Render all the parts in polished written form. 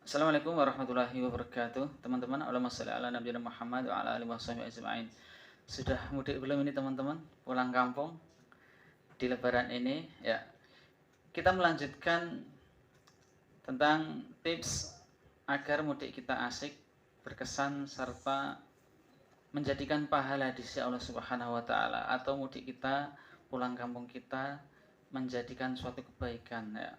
Assalamualaikum warahmatullahi wabarakatuh. Teman-teman, Allahumma sholli ala nabiyina Muhammad wa ala alihi washabihi ajma'in. Sudah mudik belum ini teman-teman? Pulang kampung di lebaran ini ya. Kita melanjutkan tentang tips agar mudik kita asik, berkesan serta menjadikan pahala di sisi Allah Subhanahu wa taala, atau mudik kita, pulang kampung kita menjadikan suatu kebaikan ya.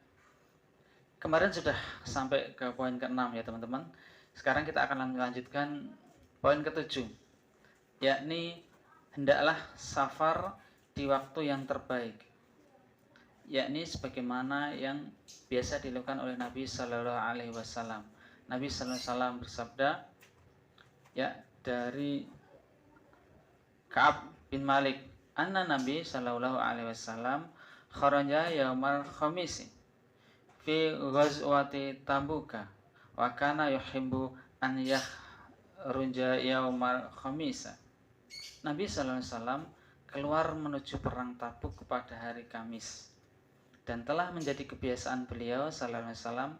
Kemarin sudah sampai ke poin ke-6 ya teman-teman. Sekarang kita akan melanjutkan poin ke-7, yakni hendaklah safar di waktu yang terbaik, yakni sebagaimana yang biasa dilakukan oleh Nabi Sallallahu Alaihi Wasallam. Nabi Sallallahu Alaihi Wasallam bersabda, ya, dari Ka'ab bin Malik, anna Nabi Sallallahu Alaihi Wasallam kharaja yaumal khamisi fi ghazwati Tabuka wa kana yuhibbu an yakhruja yaumal khamisa. Nabi sallallahu alaihi wasallam keluar menuju perang Tabuk pada hari Kamis, dan telah menjadi kebiasaan beliau sallallahu alaihi wasallam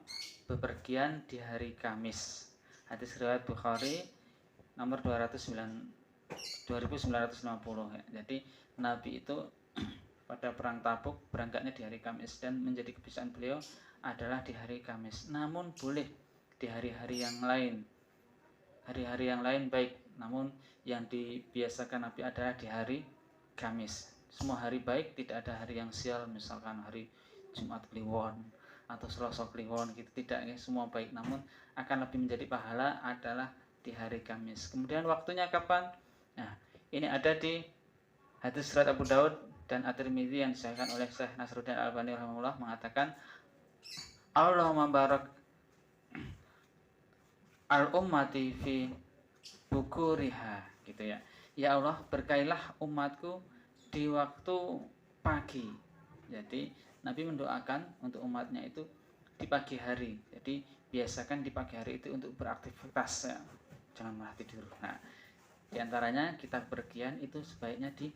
bepergian di hari Kamis. Hadis riwayat Bukhari nomor 2950 ya. Jadi Nabi itu pada perang Tabuk berangkatnya di hari Kamis, dan menjadi kebiasaan beliau adalah di hari Kamis. Namun boleh di hari-hari yang lain. Hari-hari yang lain baik, namun yang dibiasakan Nabi adalah di hari Kamis. Semua hari baik, tidak ada hari yang sial, misalkan hari Jumat Kliwon atau Selasa Kliwon gitu, tidak ya, semua baik. Namun akan lebih menjadi pahala adalah di hari Kamis. Kemudian waktunya kapan? Nah, ini ada di hadis riwayat Abu Daud dan At-Tirmidzi yang disahihkan oleh Syekh Nasruddin Al-Albani rahimahullah, mengatakan Allahumma barak al-ummati fi bukuriha, gitu ya. Ya Allah, berkailah umatku di waktu pagi. Jadi Nabi mendoakan untuk umatnya itu di pagi hari. Jadi biasakan di pagi hari itu untuk beraktivitas ya. Jangan malah tidur. Nah, di antaranya kita pergian itu sebaiknya di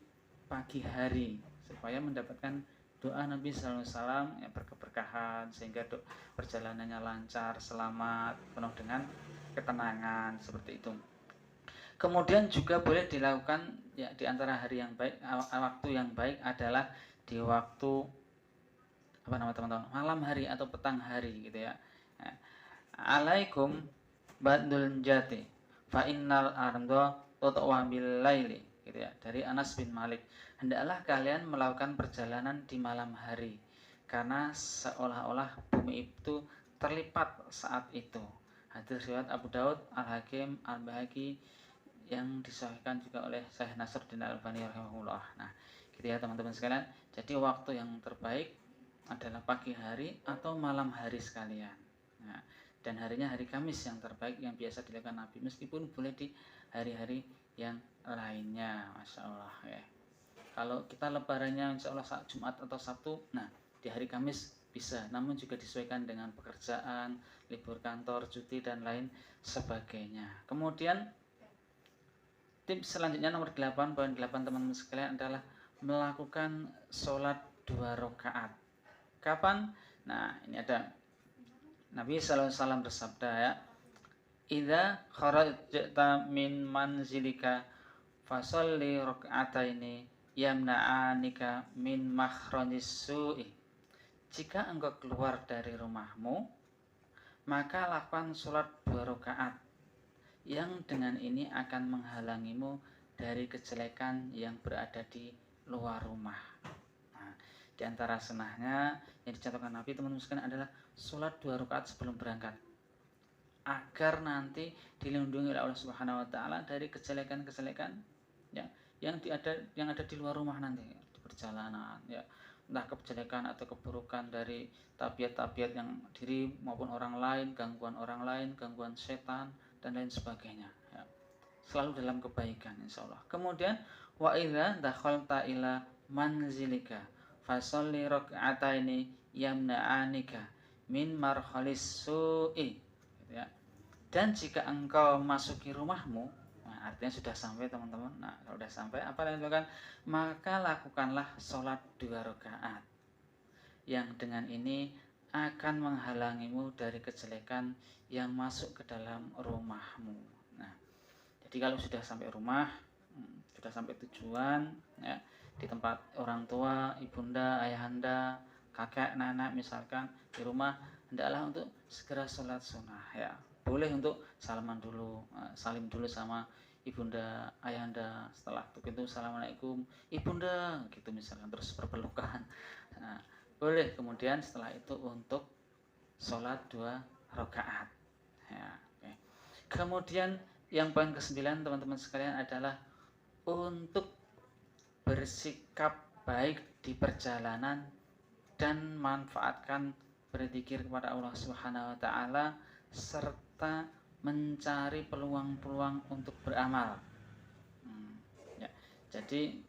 pagi hari supaya mendapatkan doa Nabi Sallallahu Alaihi Wasallam yang berkeberkahan, sehingga perjalanannya lancar, selamat, penuh dengan ketenangan, seperti itu. Kemudian juga boleh dilakukan ya di antara hari yang baik, waktu yang baik adalah di waktu apa nama teman-teman, malam hari atau petang hari gitu ya. Alaikum badul jati fa innal ardo tutwa bil laili, gitu ya, dari Anas bin Malik. Hendaklah kalian melakukan perjalanan di malam hari, karena seolah-olah bumi itu terlipat saat itu. Hadis riwayat Abu Daud, Al-Hakim, Al-Bahaqi, yang disahihkan juga oleh Syekh Nasruddin Al-Albani rahimahullah. Nah, gitu ya teman-teman sekalian. Jadi waktu yang terbaik adalah pagi hari atau malam hari sekalian. Nah, dan harinya hari Kamis yang terbaik yang biasa dilakukan Nabi, meskipun boleh di hari-hari yang lainnya. Masya Allah ya. Kalau kita lebarannya insya Allah saat Jumat atau Sabtu, nah di hari Kamis bisa, namun juga disesuaikan dengan pekerjaan, libur kantor, cuti, dan lain sebagainya. Kemudian tips selanjutnya nomor 8, poin 8 teman-teman sekalian adalah melakukan sholat 2 rakaat. Kapan? Nah, ini ada Nabi sallallahu alaihi wasallam bersabda ya, "Idza kharajta min manzilika fasalli raka'ataini yamna'anika min makhrajis su'i." Jika engkau keluar dari rumahmu, maka lakukan sholat 2 rakaat yang dengan ini akan menghalangimu dari kejelekan yang berada di luar rumah. Nah, di antara sunahnya yang dicontohkan Nabi teman-teman sekalian adalah sholat 2 rakaat sebelum berangkat, agar nanti dilindungi oleh Allah Subhanahu wa taala dari kejelekan-kejelekan ya yang ada di luar rumah nanti di perjalanan ya, entah kejelekan atau keburukan dari tabiat-tabiat yang diri maupun orang lain, gangguan orang lain, gangguan setan dan lain sebagainya ya. Selalu dalam kebaikan insyaallah. Kemudian wa idza dakhalta ila manzilika fasalli rak'ataini yamna'anika min marhalis su'i, gitu ya. Dan jika engkau masuki rumahmu, nah artinya sudah sampai teman-teman. Nah, kalau sudah sampai apa yang dilakukan? Maka lakukanlah sholat 2 rakaat yang dengan ini akan menghalangimu dari kejelekan yang masuk ke dalam rumahmu. Nah, jadi kalau sudah sampai rumah, sudah sampai tujuan, ya, di tempat orang tua, ibunda, ayahanda, kakek, nenek misalkan di rumah, hendaklah untuk segera sholat sunnah, ya. Boleh untuk salaman dulu, salim dulu sama ibunda, ayahanda, setelah begitu assalamualaikum ibunda, gitu misalkan, terus berpelukan. Nah, boleh kemudian setelah itu untuk sholat 2 rakaat. Ya, oke. Kemudian yang poin ke-9 teman-teman sekalian adalah untuk bersikap baik di perjalanan dan manfaatkan berzikir kepada Allah Subhanahu wa taala serta mencari peluang-peluang untuk beramal. Ya. Jadi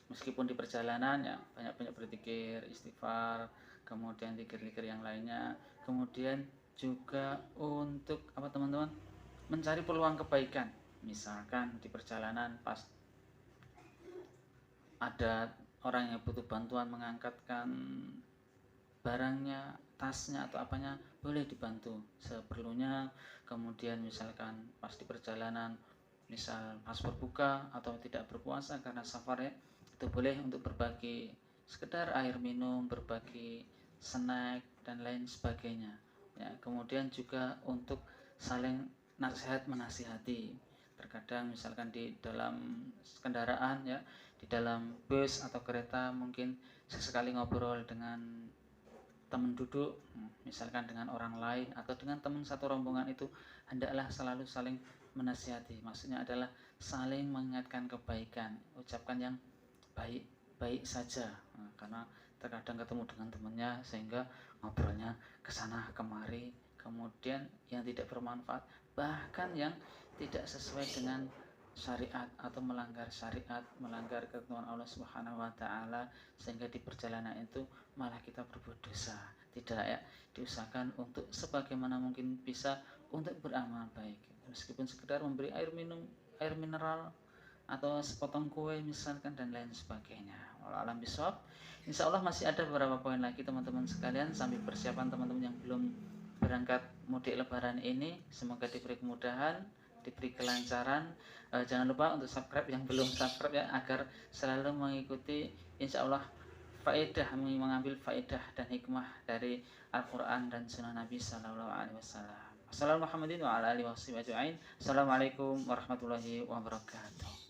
meskipun di perjalanan ya banyak-banyak berzikir, istighfar, kemudian zikir-zikir yang lainnya, kemudian juga untuk apa teman-teman? Mencari peluang kebaikan. Misalkan di perjalanan pas ada orang yang butuh bantuan mengangkatkan barangnya, tasnya atau apanya, boleh dibantu seperlunya. Kemudian misalkan pas di perjalanan, misal pas berbuka atau tidak berpuasa karena safar ya, itu boleh untuk berbagi sekedar air minum, berbagi snack dan lain sebagainya. Ya, kemudian juga untuk saling nasihat menasihati. Terkadang misalkan di dalam kendaraan ya, di dalam bus atau kereta mungkin sesekali ngobrol dengan teman duduk, misalkan dengan orang lain atau dengan teman satu rombongan, itu hendaklah selalu saling menasihati. Maksudnya adalah saling mengingatkan kebaikan, ucapkan yang baik-baik saja. Nah, karena terkadang ketemu dengan temannya sehingga ngobrolnya kesana kemari, kemudian yang tidak bermanfaat, bahkan yang tidak sesuai dengan syariat atau melanggar syariat, melanggar ketentuan Allah Subhanahu wa taala, sehingga di perjalanan itu malah kita berbuat dosa. Tidak ya, diusahakan untuk sebagaimana mungkin bisa untuk beramal baik. Meskipun sekedar memberi air minum, air mineral atau sepotong kue misalkan dan lain sebagainya. Wallahu a'lam bishawab. Insya Allah masih ada beberapa poin lagi teman-teman sekalian sambil persiapan teman-teman yang belum berangkat mudik lebaran ini. Semoga diberi kemudahan, diberi kelancaran. Jangan lupa untuk subscribe yang belum subscribe ya, agar selalu mengikuti insya Allah faedah, mengambil faedah dan hikmah dari Al-Quran dan Sunnah Nabi Sallallahu Alaihi Wasallam. Assalamualaikum warahmatullahi wabarakatuh.